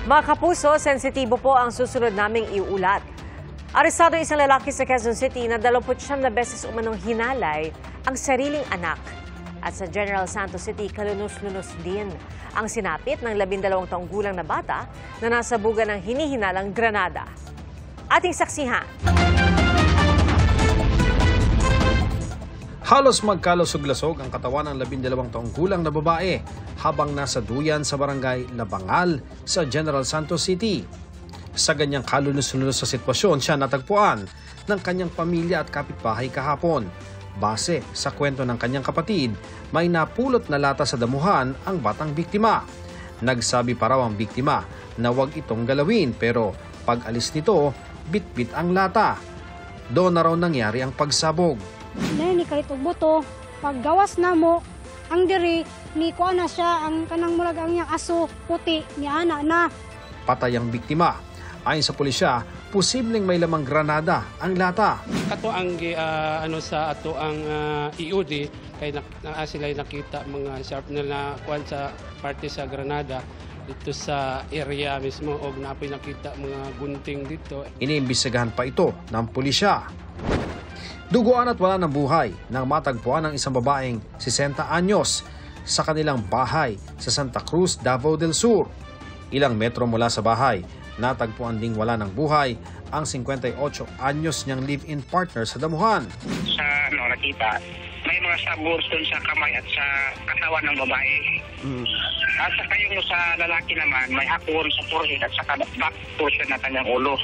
Mga kapuso, sensitibo po ang susunod naming iulat. Arestado isang lalaki sa Quezon City na 29 na beses umanong hinalay ang sariling anak. At sa General Santos City, kalunos-lunos din ang sinapit ng 12 taong gulang na bata na nasabugan ng hinihinalang granada. Ating saksihan. Halos magkalusog-lasog ang katawan ng 12 taong gulang na babae habang nasa duyan sa barangay Labangal sa General Santos City. Sa ganyang kalunos-lunos sa sitwasyon siya natagpuan ng kanyang pamilya at kapitbahay kahapon. Base sa kwento ng kanyang kapatid, may napulot na lata sa damuhan ang batang biktima. Nagsabi pa raw ang biktima na huwag itong galawin pero pag alis nito, bit-bit ang lata. Doon na raw nangyari ang pagsabog. Ni kalitog buto, paggawas na mo, ang diri, ni ko na siya, ang kanang mulag ang niyang aso, puti, ni ana na. Patay ang biktima. Ayon sa pulisya, posibleng may lamang granada ang lata. Ato ang sa ato ang EOD kay sila nakita mga sharpener na kuan sa parte sa granada dito sa area mismo og napoy nakita mga gunting dito. Iniimbestigahan pa ito ng pulisya. Duguan at wala ng buhay nang matagpuan ng isang babaeng 60 anyos sa kanilang bahay sa Santa Cruz, Davao del Sur. Ilang metro mula sa bahay, natagpuan ding wala ng buhay ang 58 anyos niyang live-in partner sa damuhan. Sa nakita, may mga sabors doon sa kamay at sa katawan ng babae. At saka yung sa lalaki naman, may apon sa forehead at sa back portion ng kanyang ulo.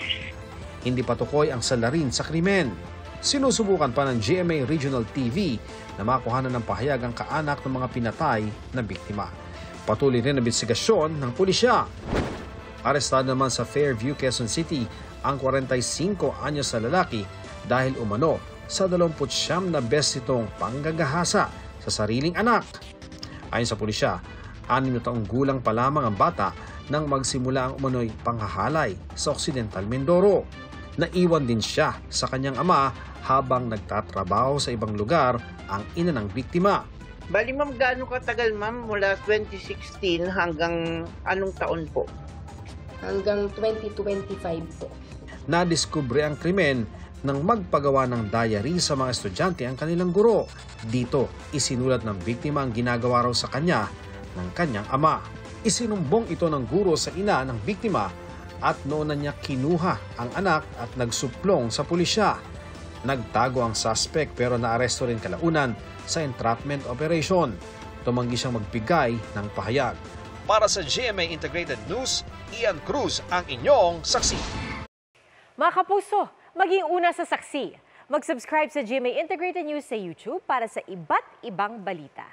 Hindi patukoy ang salarin sa krimen. Sinusubukan pa ng GMA Regional TV na makuhanan ng pahayag ang kaanak ng mga pinatay na biktima. Patuloy rin ang investigasyon ng pulisya. Arestado naman sa Fairview, Quezon City ang 45 anyos na lalaki dahil umano sa 29 na beses itong panggagahasa sa sariling anak. Ayon sa pulisya, 6 na taong gulang pa lamang ang bata nang magsimula ang umano'y panghahalay sa Occidental Mindoro. Naiwan din siya sa kanyang ama habang nagtatrabaho sa ibang lugar ang ina ng biktima. Bali ma'am, gaano katagal ma'am? Mula 2016 hanggang anong taon po? Hanggang 2025 po. Nadiskubre ang krimen nang magpagawa ng diary sa mga estudyante ang kanilang guro. Dito, isinulat ng biktima ang ginagawa raw sa kanya ng kanyang ama. Isinumbong ito ng guro sa ina ng biktima at noon na niya kinuha ang anak at nagsuplong sa pulisya. Nagtago ang suspect pero naaresto rin kalaunan sa entrapment operation. Tumanggi siyang magbigay ng pahayag. Para sa GMA Integrated News, Ian Cruz ang inyong saksi. Mga kapuso, maging una sa saksi. Mag-subscribe sa GMA Integrated News sa YouTube para sa iba't ibang balita.